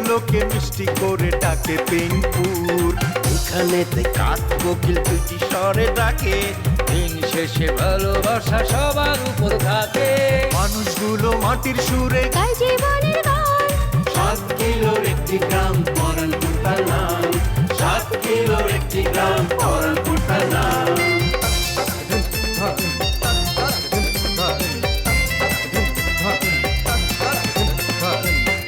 লোকে মিষ্টি করে ডাকে পিনপুর। এখানেতে কাক কোকিল দুটি স্বরে ডাকে, দিন শেষে ভালোবাসা সবার উপর থাকে। মানুষগুলো মাটির সুরে গায় জীবনের গান। 7 কিলোর একটি গ্রাম পরানপুর তার নাম, 7 কিলোর একটি গ্রাম পরানপুর তার নাম।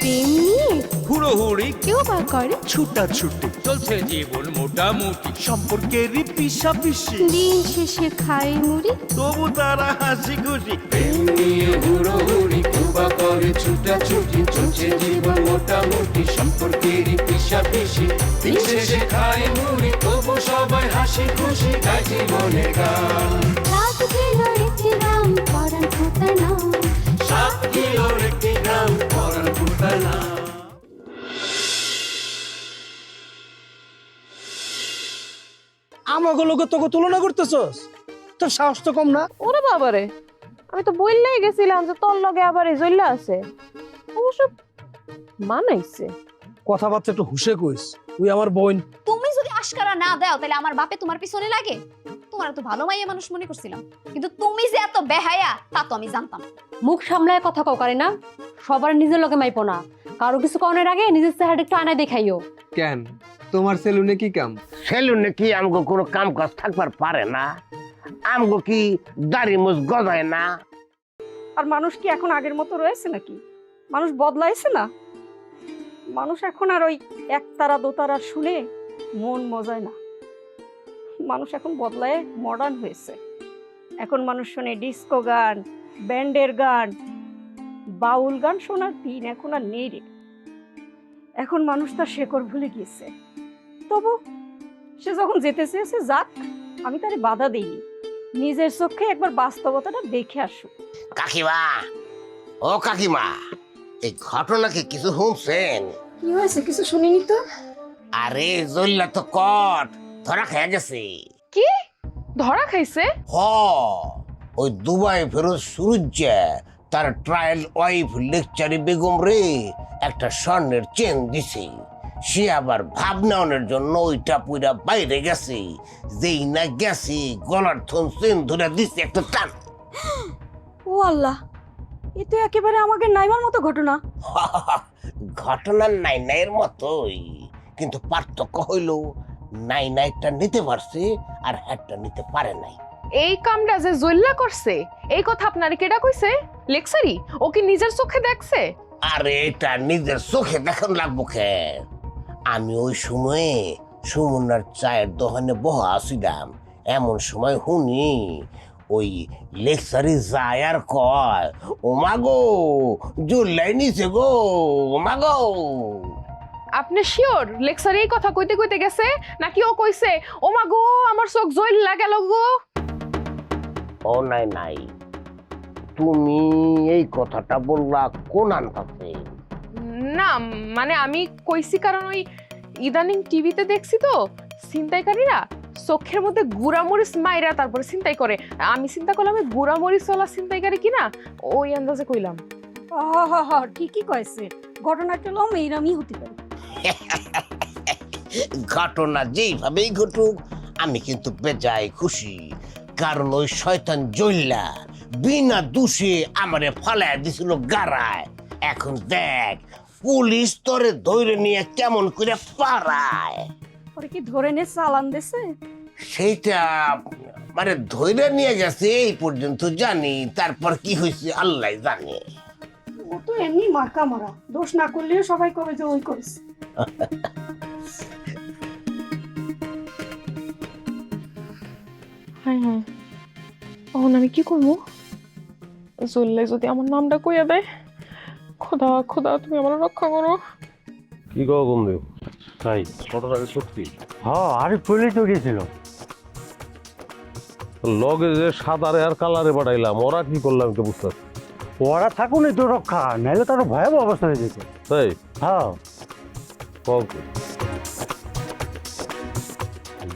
প্রেম নিয়ে হুড়োহুড়ি কেউ বা করে ছুটাছুটি, চলছে জীবন মোটামুটি, সম্পর্কেরই পিছাপিছি, দিন শেষে খায় মুড়ি। তবু তারা হাসি খুশি। প্রেম নিয়ে হুড়োহুড়ি কেউ বা করে ছুটাছুটি, চলছে জীবন মোটামুটি, সম্পর্কেরই পিছাপিছি, দিন শেষে খায় মুড়ি, তবু সবাই হাসি খুশি গায় জীবনের গান। 7 কিলোর একটি গ্রাম পরানপুর তার নাম। 7 কিলোর একটি গ্রাম পরানপুর তার নাম। আমাকে লোকে তোকে তুলনা করতেছস? তোর সাহস তো কম না। ওরে বাবারে, আমি তো বললেই গেছিলাম যে তোর লগে আবার এই জইলা আছে। অবশ্য মানাইছে। কথাবার্তা একটু হুশে কইস, তুই আমার বোন। তুমি যদি আশকারা না দাও তাহলে আমার বাপে তোমার পিছনে লাগে। তোমার তো ভালো মাইয়া মানুষ মনে করছিলাম, কিন্তু তুমি যে এত বেহায়া তা তো আমি জানতাম। মুখ সামলায় কথা কও করে না, সবার নিজের লগে মাইপো না। কারো কিছু কনের আগে নিজের চেহারা একটু আনায় দেখাইও। কেন তোমার সেলুনে কি কাম? সেলুনে কি আমগো কোনো কাম কাজ থাকবার পারে না? আমগো কি দাড়ি মুছ গজায় না? আর মানুষ কি এখন আগের মতো রয়েছে নাকি? মানুষ বদলাইছে না। মানুষ এখন আর ওই একতারা দোতারা শুনে মন মজায় না। মানুষ এখন বদলায় মডার্ন হয়েছে। এখন মানুষ শোনে ডিস্কো গান, ব্যান্ডের গান, বাউল গান শোনার দিন এখন আর নেই রে। এখন মানুষ তার শেকড় ভুলে গিয়েছে। তবু সে যখন যেতে চেয়েছে যাক, আমি তারে বাধা দেইনি। নিজের চোখে একবার বাস্তবতাটা দেখে আসুক। কাকিমা, ও কাকিমা, এই ঘটনা কি কিছু শুনছেন? কি হয়েছে? কিছু শুনিনি তো। আরে জল্লা তো কট ধরা খেয়ে গেছে। কি ধরা খাইছে? হ, ওই দুবাই ফেরত সুরুজ্জা তার ট্রায়াল ওয়াইফ লেকচারি বেগম রে একটা স্বর্ণের চেন দিছে। সে আবার ভাবনাওনের জন্য ওইটা পুরা বাইরে গেছে। যেই না গেছে গলার থন চেন ধরে দিছে একটা টান। ও আল্লাহ, এ তো একেবারে আমাকে নাইবার মতো ঘটনা। ঘটনা নাইনাইয়ের মতোই, কিন্তু পার্থক্য হইল নাইনাইটা নিতে পারছে আর হ্যাটটা নিতে পারে নাই। এই কামটা যে জল্লা করছে এই কথা আপনার কেডা কইছে? লেকচারি ও কি নিজের চোখে দেখছে? আরে এটা নিজের চোখে দেখান লাগবো কে? আমি ওই সময়ে সুমনার চায়ের দোকানে বহা আসিলাম। এমন সময় শুনি ওই লেকচারি যায় আর কয়, ও মাগো জুল্লাই নিছে গো, ও মাগো। আপনি শিওর লেকচারি এই কথা কইতে কইতে গেছে, নাকি ও কইছে ও মা গো আমার চোখ জইল্লা গেল গো? ও নাই নাই, তুমি এই কথাটা বললা কোন আনতাছে? না মানে আমি কইছি কারণ ওই ইদানিং টিভিতে দেখছি তো ছিনতাইকারীরা চোখের মধ্যে গুড়ামরিচ মাইরা তারপরে ছিনতাই করে। আমি চিন্তা করলাম এই গুড়ামরিচ ওলা ছিনতাইকারী কিনা, ওই আন্দাজে কইলাম। ঠিকই কইছে, ঘটনাটা লম এইরামই হতে পারে। ঘটনা যেইভাবেই ঘটুক আমি কিন্তু বেজায় খুশি, কারণ ওই শয়তান জল্লা বিনা দোষে আমারে ফালায় দিছিল গারায়। এখন দেখ পুলিশ তোরে ধরে নিয়ে কেমন করে পারায়। ওরে কি ধরে নে চালান দেছে? সেইটা মানে ধরে নিয়ে গেছে এই পর্যন্ত জানি, তারপর কি হয়েছে আল্লাহ জানে। ও তো এমনি মার্কা মারা, দোষ না করলে সবাই কবে যে ওই করেছে। হ্যাঁ হ্যাঁ, এখন আমি কি করবো? চললে যদি আমার নামটা কইয়া দেয়, খোদা খোদা তুমি আমার রক্ষা করো। কি গো বন্ধু, তাই ঘটনাটা সত্যি? হ্যাঁ, আরে পুলিশ তো গেছিল। লগে যে সাদারে আর কালারে বাড়াইলাম, ওরা কি করলাম তো বুঝতে পারছি। ওরা থাকুন তো রক্ষা, নাহলে তার ভয়াবহ অবস্থা হয়ে যেত। তাই হ্যাঁ,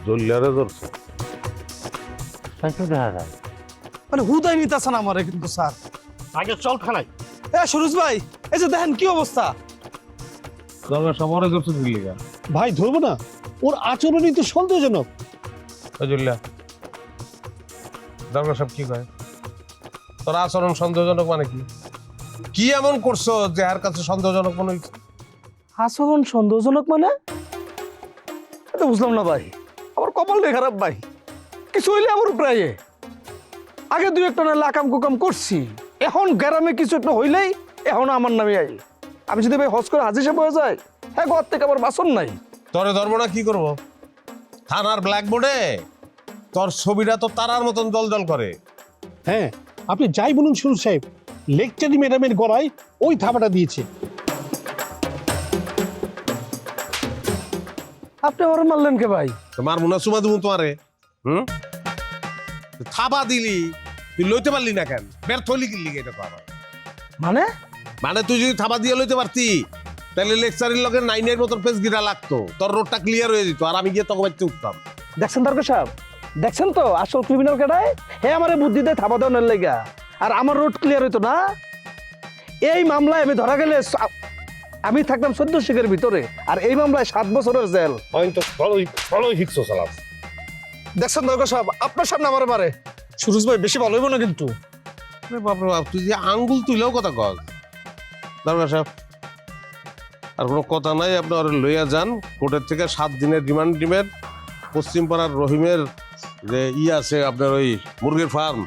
জল্লারে ধরছে, তাই তো দেখা যায়। মানে হুদাই নিতেছে না আমারে কিন্তু স্যার। আগে চল থানায়। এ সুরজ ভাই, এই যে দেখেন কি অবস্থা। দরকার সবারই করছে দিলি গা ভাই ধরবো না, ওর আচরণই তো সন্দেহজনক। বুঝলিয়া দরকার সব কি কয় তোর আচরণ সন্দেহজনক মানে কি কি এমন করছো যে আর কাছে সন্দেহজনক মনে হইছে আচরণ সন্দেহজনক মানে? এটা বুঝলাম না ভাই, আমার কপালটাই খারাপ ভাই। কিছু হইলে আমার প্রায় আগে দুই একটা নাহলে আকাম কুকাম করছি, এখন গ্রামে কিছু একটা হইলেই এখন আমার নামে আই। আমি যদি ভাই হজ করে হাজির সাহেব হয়ে যায়, হ্যাঁ ঘর থেকে আমার বাসন নাই। তোরে ধরবো না কি করবো থানার ব্ল্যাকবোর্ডে তোর ছবিটা তো তারার মতন জল জল করে। হ্যাঁ আপনি যাই বলুন সুরজ সাহেব, লেকচারি ম্যাডামের গড়ায় ওই থাবাটা দিয়েছে। আপনি আমার মারলেন কে ভাই? মার মুনা চুমা দেবো তোমারে থাবা দিলি তুই লইতে পারলি না কেন ব্যর্থ হলি কিনলি এটা পাবা মানে মানে তুই যদি থাবা দিয়ে লইতে পারতি তাহলে লেকচারের লগে 9 এর মতন পেজ গিরা লাগতো তোর রোডটা ক্লিয়ার হয়ে যেত আর আমি গিয়ে তখন বাচ্চা উঠতাম। দেখছেন দরকার সাহেব, দেখছেন তো আসল ক্রিমিনাল কেটায়? হে আমার বুদ্ধি দেয় থাবা দেওয়ার লেগা, আর আমার রোড ক্লিয়ার হইতো না। এই মামলায় আমি ধরা গেলে আমি থাকতাম 14 শিখের ভিতরে, আর এই মামলায় 7 বছরের জেল। দেখছেন দরকার সাহেব, আপনার সামনে আমার বারে সুরজ ভাই বেশি ভালো হইব না কিন্তু। বাপরে বাপ তুই যে আঙ্গুল তুইলেও কথা কস দরকার সাহেব আর কোনো কথা নাই আপনি ওরা লইয়া যান কোর্টের থেকে 7 দিনের রিমান্ড দিবেন। পশ্চিম পাড়ার রহিমের যে আছে আপনার ওই মুরগির ফার্ম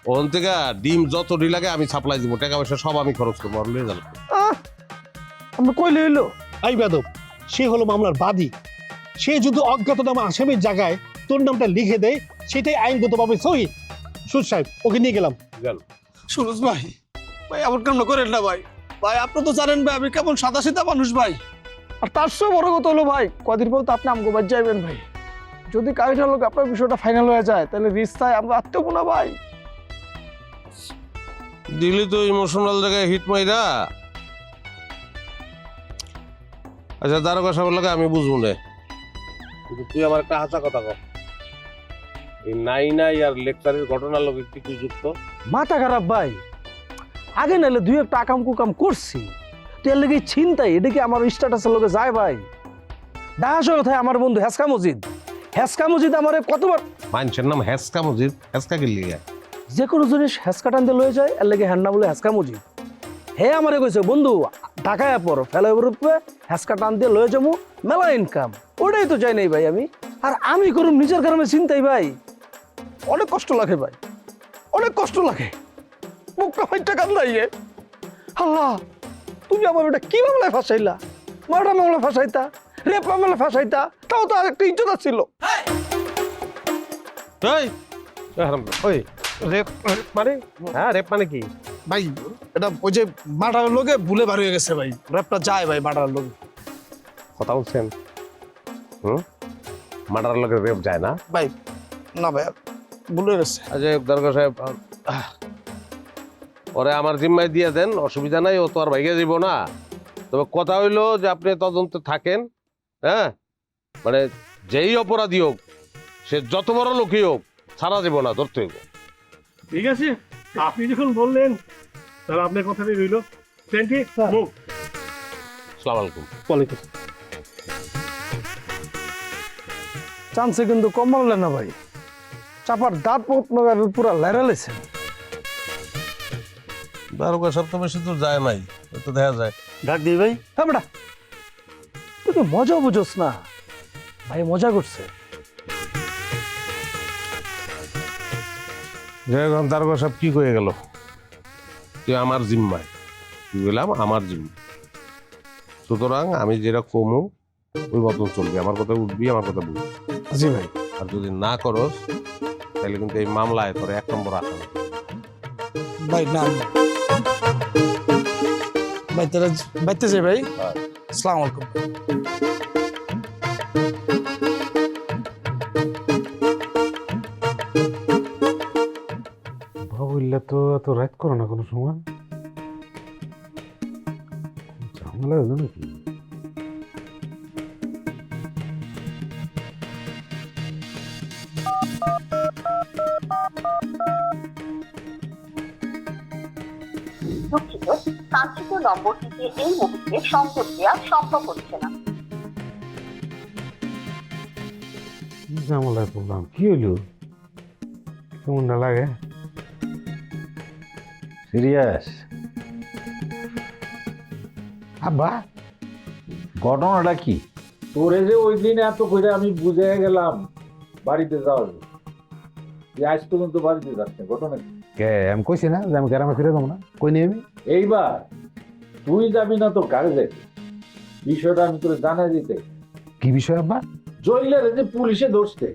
ওখান থেকে ডিম যত ডি লাগে আমি সাপ্লাই দিব, টাকা পয়সা সব আমি খরচ করবো আর লইয়া যান। আমরা কইলে হইলো আই বেদব, সে হলো মামলার বাদী। সে যদি অজ্ঞাতনামা আসামির জায়গায় তোর নামটা লিখে দেয় সেটাই আইনগতভাবে সহি। সুরজ সাহেব ওকে নিয়ে গেলাম। সুরজ ভাই, ভাই আমার কেমন করেন না ভাই। ভাই আপনি তো জানেন ভাই আমি কেমন সাদা সিধা মানুষ ভাই, আর তার চেয়ে বড় কথা হলো ভাই কদিন পর তো আপনি আমগো বাদ যাইবেন ভাই। যদি কাজটার লোক আপনার বিষয়টা ফাইনাল হয়ে যায় তাহলে রিস্তায় আমরা আত্মীয় না ভাই। দিলি তো ইমোশনাল জায়গায় হিট মাইরা। আচ্ছা দারোগা সাহেবের লাগে আমি বুঝবো না, কিন্তু তুই আমার একটা হাসা কথা কর এই নাই আর লেকচারের ঘটনার লোক একটু কি যুক্ত? মাথা খারাপ ভাই, আগে নাহলে দুই একটা আকাম কুকাম করছি, তো এর লেগে চিন্তাই এটা কি আমার স্ট্যাটাসের লোকে যায় ভাই? দাস কোথায় আমার বন্ধু হেসকা মজিদ, হেসকা মজিদ আমার কতবার মানুষের নাম হেসকা মজিদ, হেসকা কি লিগে যে কোনো জিনিস হেসকা টানতে লয়ে যায়, এর লেগে হ্যান্না বলে হেসকা মজিদ। হে আমারে কইছে বন্ধু ঢাকায় পর ফেলাইবার উপরে হেসকা টান দিয়ে লয়ে যাবো, মেলা ইনকাম। ওটাই তো চাই নাই ভাই আমি, আর আমি করুম নিজের কারণে চিন্তাই ভাই। অনেক কষ্ট লাগে ভাই, অনেক কষ্ট লাগে। মুখটা ফাইটটা কান্দাইয়ে আল্লাহ, তুমি আমার ওটা কি মামলায় ফাঁসাইলা? মার্ডার মামলা ফাঁসাইতা, রেপ মামলা ফাঁসাইতা, তাও তো আরেকটা ইজ্জত ছিল। ওই রেপ মানে? হ্যাঁ রেপ মানে কি ভাই? এটা ওই যে মার্ডারের লোকে ভুলে বার হয়ে গেছে ভাই, রেপটা যায় ভাই মার্ডারের লোকে। কথা বলছেন? মার্ডার লোকের রেপ যায় না ভাই? না ভাই ভুলে গেছে। আচ্ছা দরগা সাহেব ওরে আমার জিম্মায় দিয়ে দেন, অসুবিধা নাই, ও তো আর ভাইগে যাব না। তবে কথা হইলো যে আপনি তদন্তে থাকেন, হ্যাঁ মানে যেই অপরাধী হোক সে যত বড় লোকই হোক ছাড়া যাব না, ধরতে হইব। ঠিক আছে, আপনি যখন বললেন তাহলে আপনার কথাটাই রইল। আসসালামু আলাইকুম। ওয়ালাইকুম। চান্সে কিন্তু কম মারলেন না ভাই, চাপার দাঁত পুরা লেরালেছেন। দারোগা সব তো বেশি তো যায় নাই, তো দেখা যায়। ডাক দিই ভাই। হ্যাঁ বেটা তুই তো মজা বুঝোস না ভাই, মজা করছে। দারোগা সব কি কয়ে গেল? তুই আমার জিম্মায়, তুই গেলাম আমার জিম্মায়, সুতরাং আমি যেটা কমু ওই মতন চলবি, আমার কথা উঠবি, আমার কথা বুঝবি। জি ভাই। আর যদি না করস তাহলে কিন্তু এই মামলায় তোর 1 নম্বর আসামি। ভাই না ভাই, তারা বাইতে যাই ভাই। আসসালামু আলাইকুম। ভাবইল্লা তো এত রাত করো না কোনো সময়, ঝামেলা হলো নাকি? মানচিত্র নম্বরটিতে এই মুহূর্তে সংযোগ দেওয়া সম্ভব হচ্ছে না। ঝামেলায় পড়লাম, কি হইলো? কেমন না লাগে? সিরিয়াস আব্বা, ঘটনাটা কি? তোরে যে ওই দিন এত করে আমি বুঝে গেলাম বাড়িতে যাও, যে আজ পর্যন্ত বাড়িতে যাচ্ছে, ঘটনা কি? কে আমি কইছি না যে আমি গ্রামে ফিরে যাবো না? কই নি আমি? এইবার তুই যাবি না তো কারে যাবি? বিষয়টা আমি তোরে জানাই দিতে। কি বিষয় আব্বা? জইলারে যে পুলিশে ধরছে,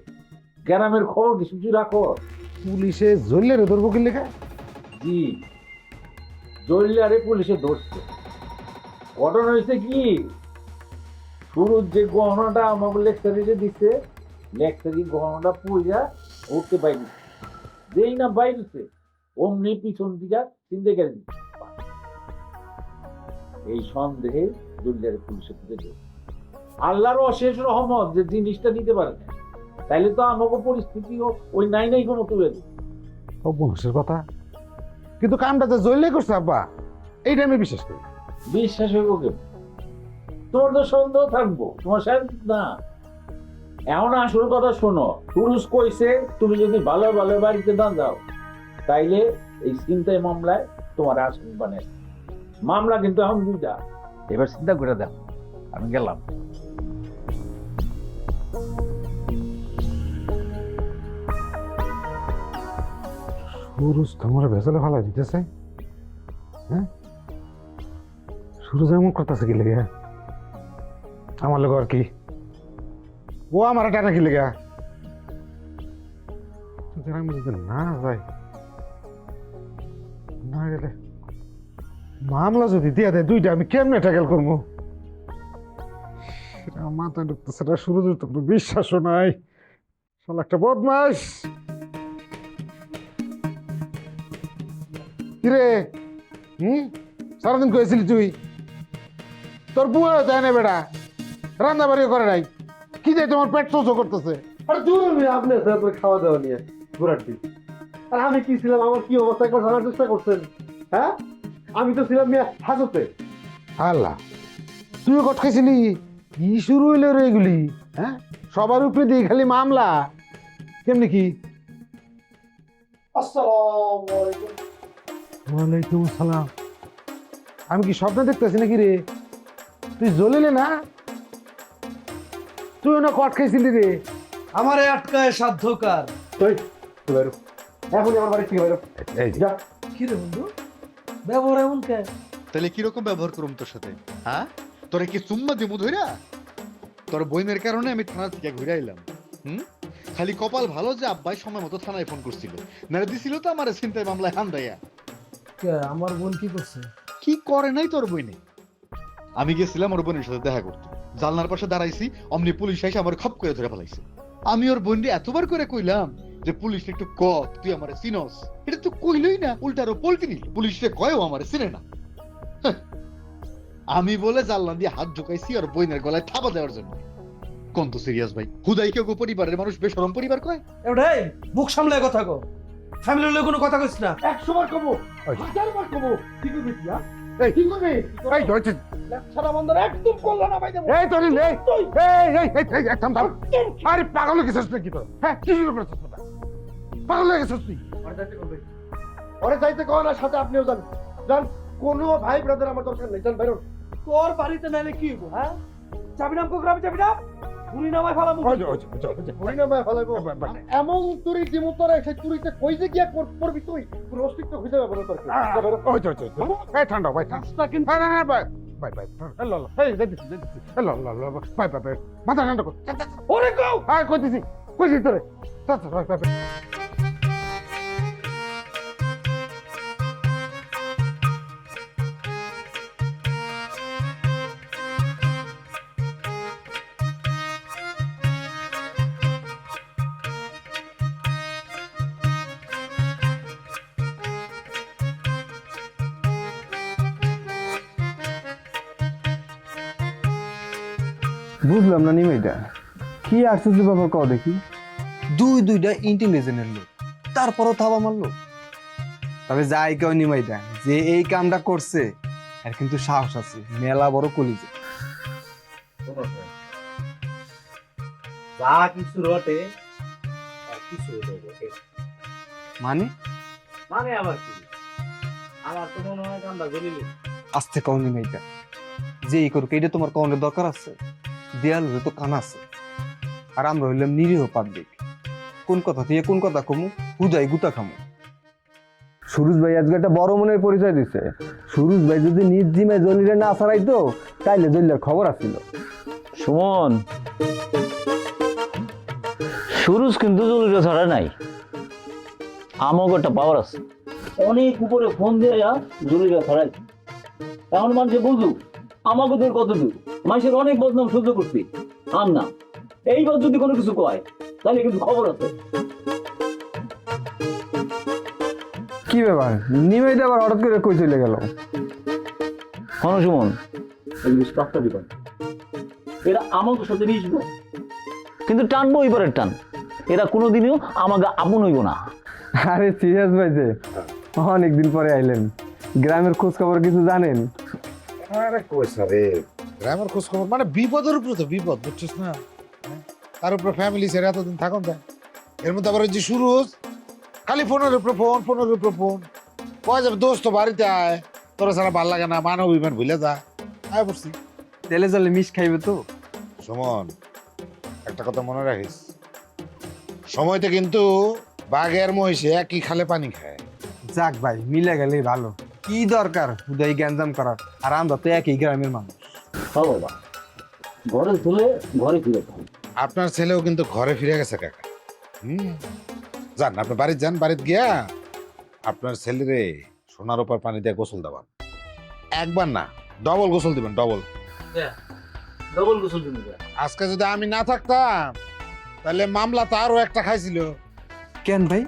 গ্রামের খবর কিছু তুই রাখো? পুলিশে জল্লেরে ধরবো কি লেখা? জি, জইলারে পুলিশে ধরছে। ঘটনা হয়েছে কি, শুরুর যে গহনাটা আমাকে লেকচারিতে দিচ্ছে, লেকচারি গহনাটা পুইয়া উঠতে পাইনি, যেই না বাইরেছে অমনি পিছন দিকে চিনতে গেলেন। এই সন্দেহে জইলারে পুলিশে ধরে, আল্লাহর অশেষ রহমত যে জিনিসটা নিতে পারে না, তাইলে তো আমাকে পরিস্থিতিও ওই নাই নাই কোনো তুলে দিই। অবশ্যের কথা, কিন্তু কামটা যে জল্লে করছে আব্বা, এইটা আমি বিশ্বাস করি। বিশ্বাস হইব কেন? তোর তো সন্দেহ থাকবো, তোমার শান্তি না। এখন আসল কথা শোনো, পুরুষ কইছে তুমি যদি ভালো ভালো বাড়িতে না যাও, তাইলে এই চিন্তায় মামলায় তোমার আসামি বানে। মামলা কিন্তু এখন দুইটা, এবার চিন্তা করে দাও। আমি গেলাম। সুরজ তোমার ভেসলে ফালাই দিতেছে, হ্যাঁ? সুরজ এমন করতেছে কি লেগে? আমার লোক আর কি ও আমার টানা কি লেগে? আমি যদি না যাই, না গেলে মামলা যদি দিয়া দেয় দুইটা, আমি কেমনে ট্যাকেল করবো? সেটা মাথায় ঢুকতেছে না। সুরজের তো কোনো বিশ্বাসও নাই, শালা একটা বদমাস। কিরে, সারাদিন কয়েছিলি তুই? তোর বুয়া যায় না বেটা, রান্না বাড়িও করে নাই, কি যায় তোমার পেট চোচো করতেছে? আরে দূর আপনি খাওয়া দাওয়া নিয়ে ঘোরার দিন। আর আমি কি ছিলাম, আমার কি অবস্থা একবার জানার চেষ্টা করছেন? হ্যাঁ, আমি তো ছিলাম হাজতে। আল্লাহ, তুইও কট খাইছিলি? কি শুরু হইলো রে এগুলি? হ্যাঁ, সবার উপরে দিয়ে খালি মামলা, কেমনি কি? আসসালামু আলাইকুম। ওয়ালাইকুম আসসালাম। আমি কি স্বপ্ন দেখতেছি নাকি রে? তুই জ্বলিলে না? তুইও না কট খাইছিলি রে? আমারে আটকায় সাধ্যকার। তুই বেরো এখনই আমার বাড়ি থেকে বেরো। এই যা। কি রে বন্ধু, ব্যবহার এমন কে? তাহলে কিরকম ব্যবহার করুম তোর সাথে? হ্যাঁ, তোরে কি চুম্মা দিমু ধইরা? তোর বইনের কারণে আমি থানা থেকে ঘুরে আইলাম। খালি কপাল ভালো যে আব্বাই সময় মতো থানায় ফোন করছিল, নারে দিছিল তো আমার চিন্তায় মামলায় হান্দাইয়া। আমার বোন কি করছে? কি করে নাই তোর বইনে? আমি গেছিলাম ওর বোনের সাথে দেখা করতে, জানলার পাশে দাঁড়াইছি, অমনি পুলিশ এসে আমার খপ করে ধরে ফেলাইছে। আমি ওর বোনকে এতবার করে কইলাম যে পুলিশ একটু কত, তুই আমারে চিনস? এটা তো কইলই না, উল্টারও পল্টি নিল। পুলিশে কয়ও আমারে চিনে না। আমি বলে জানলা দিয়ে হাত ঢুকাইছি আর বইনের গলায় থাবা দেওয়ার জন্য। কোন তো সিরিয়াস ভাই, হুদাই কেউ পরিবারের মানুষ বেশরম পরিবার কয়? এটাই মুখ সামলায় কথা কো, ফ্যামিলির লোক কোনো কথা কইছ না। 100 বার কমো, 1000 বার কমো, কি করবি তুই? এই কি করবি? এই ধরছে লেপছাড়া বন্ধ একদম করলা না ভাই দেব। এই তোরি লে, এই একদম থাম। আরে পাগল হয়ে গেছিস নাকি তোর? হ্যাঁ, কি শুরু করেছিস তোরা? পাগল হয়ে গেছিস তুই? ওরে যাইতে কও না, সাথে আপনিও যান। যান, কোনো ভাই ব্রাদার আমার দরকার নেই, যান বাইরো। তোর বাড়িতে নাইলে কি হইব? হ্যাঁ, চাবি নাম কো গ্রামে চাবি নাম পুরি নামায় ফেলাবো। পুরি নামায় ফেলাবো এমন তুই দিমু তোরা, সেই তুইতে কই যে গিয়া করবি তুই? তোর অস্তিত্ব খুঁজে পাবো না তোর। এই ঠান্ডা ভাই, ঠান্ডা কিন্তু না ভাই ভাই ভাই, ল এই দেখছি ল ভাই ভাই মাথা ঠান্ডা কর। ওরে কও, হ্যাঁ কইতেছি তোরে। ভাই ভাই বুঝলাম না নিমাইটা কি আশ্চর্য ব্যাপার, কও দেখি। দুইটা ইন্টেলিজেন্টের লোক, তারপরও থাবা মারলো। তবে যাই কেউ নিমাইটা যে এই কামটা করছে, আর কিন্তু সাহস আছে, মেলা বড় কলিজা। যা কিছু রটে কিছু মানে মানে আবার কি, আমার তো মনে হয় কান্দা গলিল। আস্তে কওনি মেয়েটা, যে এই করুক এটা তোমার কওনের দরকার আছে? দেয়াল তো কান আছে, আর আমরা হইলাম নিরীহ পাবলিক। কোন কথা দিয়ে কোন কথা কমু, হুদাই গুতা খামু। সুরুজ ভাই আজকে একটা বড় মনের পরিচয় দিছে। সুরুজ ভাই যদি নিজ জিমায় জলিলে না ছাড়াইতো তাইলে জলিলার খবর আসছিল। সুমন, সুরুজ কিন্তু জলিলে ছাড়া নাই, আমাকে একটা পাওয়ার আছে। অনেক উপরে ফোন দিয়ে জলিলে ছাড়াই। এখন মানুষে বুঝুক আমাকে তোর কত দূর, মানুষের অনেক বদনাম সহ্য করছি। আম না এইবার যদি কোনো কিছু কয় তাহলে কিন্তু খবর আছে। কি ব্যাপার, নিমাইতে আবার হঠাৎ করে কই চলে গেল? শোনো সুমন, দিবেন এরা আমাকে সাথে মিশবো, কিন্তু টানবো এবারের টান। এরা কোনোদিনও আমাকে আপন হইব না। আরে সিরিয়াস ভাই, যে অনেকদিন পরে আইলেন, গ্রামের খোঁজ খবর কিছু জানেন? আরে কইস না রে, গ্রামের খোঁজ খবর মানে বিপদের উপরে তো বিপদ, বুঝছিস না? তার উপরে ফ্যামিলি ছেড়ে এতদিন থাকুন যায়, এর মধ্যে আবার যে সুরজ খালি ফোনের উপরে ফোন, ফোনের উপরে ফোন। কয় যাবে দোস্ত বাড়িতে আয়, তোরা ছাড়া ভাল লাগে না, মানব বিমান ভুলে যা। আয় পড়ছি তেলে জলে মিশ খাইবে তো। সুমন, একটা কথা মনে রাখিস, সময়তে কিন্তু বাঘের মহিষে একই খালে পানি খায়। যাক ভাই, মিলে গেলেই ভালো। কি দরকার হুদাই গ্যাঞ্জাম করার, আর আমরা তো একই গ্রামের মানুষ। বাবা ঘরে তুলে ঘরে ফিরে আপনার ছেলেও কিন্তু ঘরে ফিরে গেছে কাকা। যান আপনি বাড়িতে যান, বাড়িতে গিয়া আপনার ছেলেরে সোনার উপর পানি দিয়ে গোসল দেওয়ান। একবার না, ডবল গোসল দিবেন, ডবল। ডবল গোসল দিবেন। আজকে যদি আমি না থাকতাম তাহলে মামলা তো আরো একটা খাইছিল। কেন ভাই,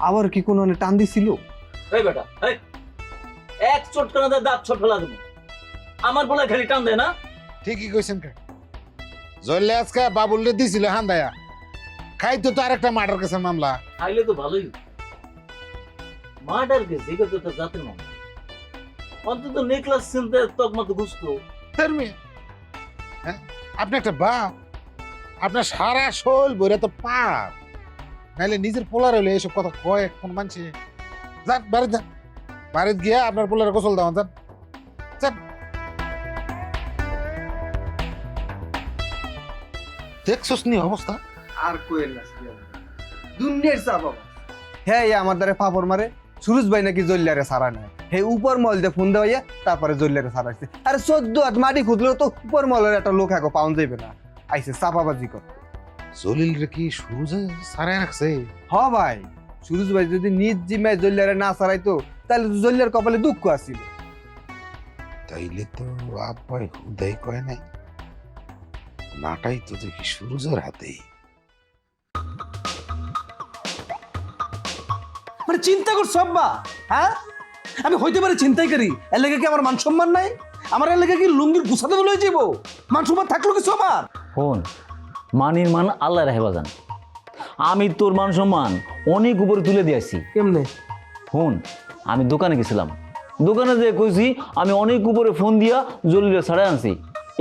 আবার কি কোনো টান দিছিল? এই বেটা, এই এক চটকানাতে দাঁত ছোট ফেলা দেবো। আমার বলে খালি টান দেয় না। ঠিকই কইছেন কাকা, জল্লে আজকে বাবুলরে দিছিল হান্দায়া, খাইতো তো আরেকটা মার্ডার কেসের মামলা। খাইলে তো ভালোই, মার্ডার কেস এটা তো জাতের মামলা, অন্তত নেকলাস চিনতে তকমাতে বুঝতো। আপনি একটা বাপ, আপনার সারা শোল বইরা তো পাপ, নাইলে নিজের পোলার হইলে এইসব কথা কয় কোন মানছে? যান বাড়িতে যান, বাড়িতে গিয়া আপনার পোলারে গোসল দেওয়ান, যান যান। দেখছস নি অবস্থা? আর কোয়েল না, দুনিয়ার চাপ। হ্যাঁ, আমার দ্বারা পাপড় মারে। সুরজ ভাই নাকি জল্লারে সারা নাই, হে উপর মহল দিয়ে ফোন দেওয়া তারপরে জল্লারে সারাইছে। আরে 14 হাত মাটি খুঁজলেও তো উপর মহলের একটা লোক এখন পাউন যাইবে না, আইসে চাপাবাজি করতে। জলিল রে কি সুরজে সারাই রাখছে? হ ভাই, সুরজ ভাই যদি নিজ জিম্মায় জল্লারে না সারাইতো তাহলে তো জল্লার কপালে দুঃখ আসিল। তাইলে তো আব্বাই হুদাই কয় নাই, নাটাই তো দেখি সুরজের হাতেই। মানে চিন্তা করছো আব্বা? হ্যাঁ, আমি হইতে পারি চিন্তাই করি, এর লেগে কি আমার মান সম্মান নাই? আমার এর লেগে কি লুঙ্গির গুছাতে বলে যাবো? মান সম্মান থাকলো কিছু আমার? ফোন মানির মান আল্লাহ রাহেবা জান, আমি তোর মান সম্মান অনেক উপরে তুলে দিয়েছি। কেমনে? ফোন আমি দোকানে গেছিলাম, দোকানে যে কইছি আমি অনেক উপরে ফোন দিয়া জলিলে ছাড়াই আনছি,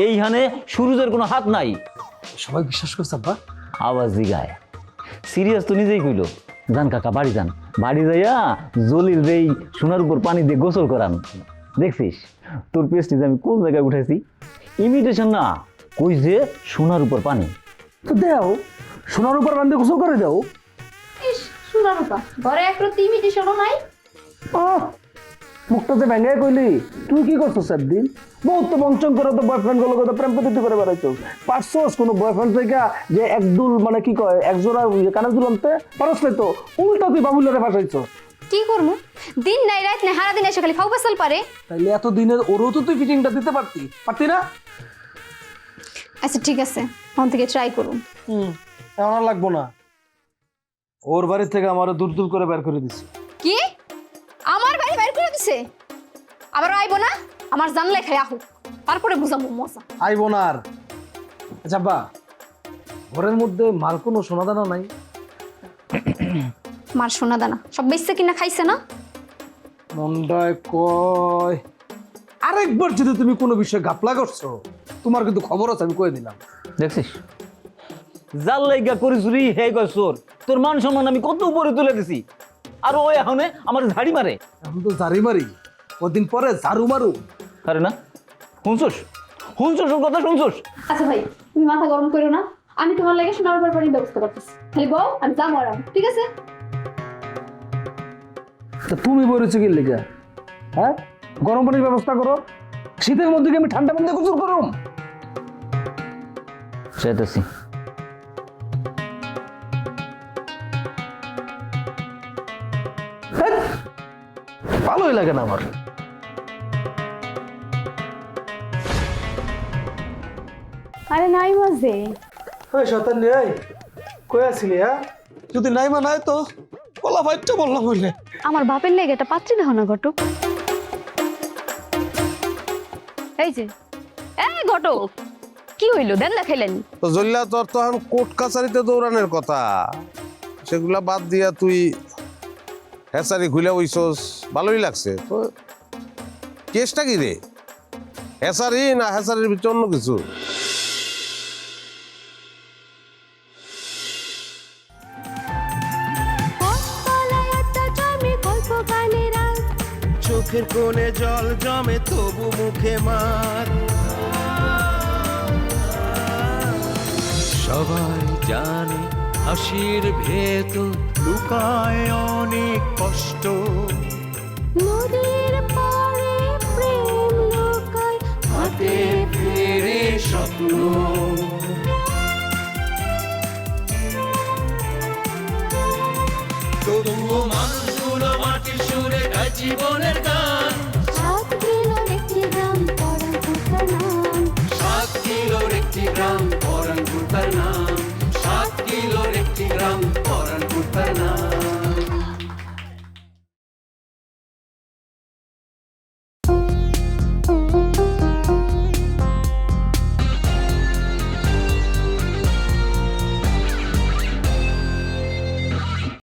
এইখানে সুরজের কোনো হাত নাই। সবাই বিশ্বাস করছে আব্বা? আওয়াজ দিগায় সিরিয়াস তো নিজেই কইল। যান কাকা বাড়ি যান, বাড়ি যাইয়া জলিল রেই সোনার উপর পানি দিয়ে গোসল করান। দেখছিস তোর পেস্টিজ আমি কোন জায়গায় উঠাইছি? ইমিটেশন না, কই যে সোনার উপর পানি। তো দেও, সোনার উপর পানি দিয়ে গোসল করে দাও। ইস, সোনার উপর ঘরে একরতি ইমিটেশনও নাই। মুখটা যে ভেঙে কইলি, তুই কি করছিস একদিন? বহুত তো বংচং করে তো বয়ফ্রেন্ড গুলো কথা প্রেম প্রীতি করে বেড়াইছো। পারছোস কোনো বয়ফ্রেন্ড থেকে যে একদুল মানে কি কয় একজোড়া কানের দুল আনতে পারস নাই, তো উল্টা তুই বাবুলারে ফাঁসাইছো। কি করবো, দিন নাই রাত নাই, সারা দিন এসে খালি ফাউ পেছাল পারে। তাইলে এত দিনের ওরও তো তুই ফিটিংটা দিতে পারতি না? আচ্ছা ঠিক আছে, এখন থেকে ট্রাই করুন। এমন আর লাগবো না, ওর বাড়ি থেকে আমার দূর দূর করে বের করে দিছি। কি আমার বাড়ি বাইর করে দিছে? আবার আইবো না? আমার জানলে খাই আহু, তারপরে বুঝাবো মজা। আইবো না আর। আচ্ছা বা, ঘরের মধ্যে মাল কোনো সোনাদানা নাই? মার সোনা দানা সব বেচছে কিনা খাইছে না? মন্ডায় কয় আরেকবার যদি তুমি কোনো বিষয়ে গাপলা করছো তোমার কিন্তু খবর আছে, আমি কয়ে দিলাম। দেখছিস জাল লাইগা করি চুরি হে কয় চোর। তোর মান সম্মান আমি কত উপরে তুলে দিছি, আর ও এখন আমার ঝাড়ি মারে। এখন তো জারি মারি, কদিন পরে ঝাড়ু মারু। আরে না, শুনছোস শুনছোস ওর কথা শুনছোস? আচ্ছা ভাই, তুমি মাথা গরম করো না, আমি তোমার লাগে শোনার ব্যাপারে ব্যবস্থা করতেছি। খালি বল, আমি যাবো আরাম, ঠিক আছে? তা তুমি বলেছো কি লেগে? হ্যাঁ, গরম পানির ব্যবস্থা করো। শীতের মধ্যে কি আমি ঠান্ডা পানি দিয়ে গোসল করুম? চাইতেছি। ভালোই লাগে না আমার। আরে নাই মাঝে ওই শতান নেই, কই আছিলি? হ্যাঁ, যদি নাই মানায় তো বলা ভাইটা বললাম বললে। আমার বাপের লেগে এটা পাচ্ছি দেখো না ঘটক। এই যে ঘটক, কি হইলো? দেন না খেলেন? তো জল্লা তোর তো এখন কোর্ট কাছারিতে দৌড়ানোর কথা, সেগুলা বাদ দিয়া তুই হেসারি খুলে হইছস, ভালোই লাগছে। তো কেসটা কি রে? হেসারি না হেসারির ভিতরে অন্য কিছু? চোখের কোণে জল জমে তবু মুখে মার। সবাই জানে হাসির ভেতর লুকায় অনেক কষ্ট। নদীর পাড়ে প্রেম লুকায়, হাতে ফেরে স্বপ্ন। তবুও মানুষগুলো মাটির সুরে গায় জীবনের গান। 7 কিলোর একটি গ্রাম, পরাণ খোঁচার নাম। 7 কিলোর একটি গ্রাম,